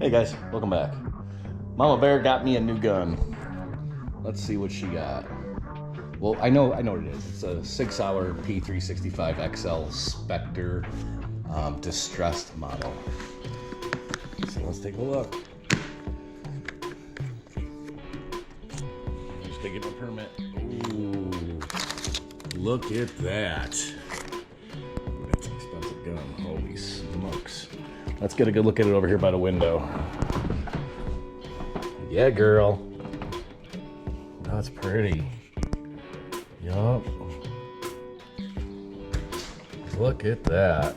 Hey guys, welcome back. Mama Bear got me a new gun. Let's see what she got. Well, I know what it is. It's a 6-hour P365 XL Spectre distressed model. So let's take a look. Just taking a permit. Ooh, look at that. That's an expensive gun. Holy smokes. Let's get a good look at it over here by the window. Yeah, girl. That's pretty. Yup. Look at that.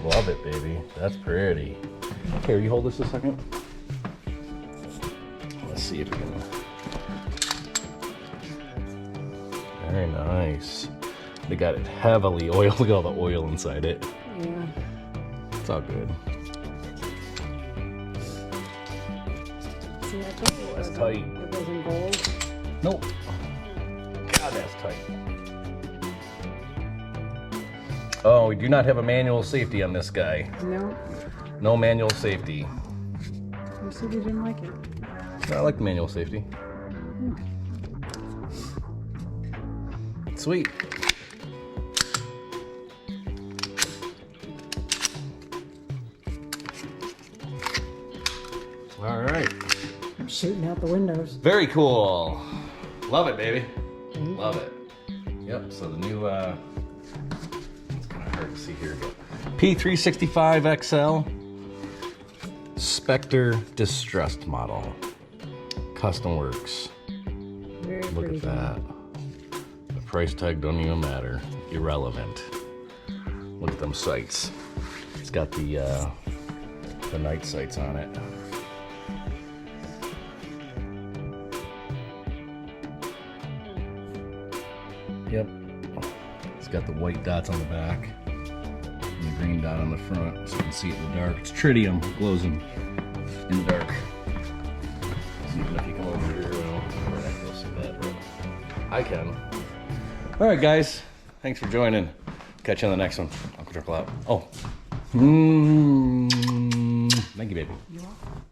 Love it, baby. That's pretty. Here, you hold this a second. Let's see if we can. Very nice. They got it heavily oiled. Look at all the oil inside it. Yeah. It's all good. See, I thought That's tight. It wasn't gold. Nope. God, that's tight. Oh, we do not have a manual safety on this guy. No. No manual safety. You said you didn't like it. No, I like the manual safety. Sweet. All right. I'm shooting out the windows. Very cool. Love it, baby. Thank you. Love it. Yep, so the new, it's kind of hard to see here, but P365 XL Spectre Distressed Model. Custom Works. Very Look pretty at that. The price tag don't even matter. Irrelevant. Look at them sights. It's got the night sights on it. Yep. It's got the white dots on the back and the green dot on the front, so you can see it in the dark. It's tritium, it glows in the dark. So even if you come over here, well, you're not gonna see that, but I can. All right, guys. Thanks for joining. Catch you on the next one. UncleDruncle out. Oh. Thank you, baby. You're welcome.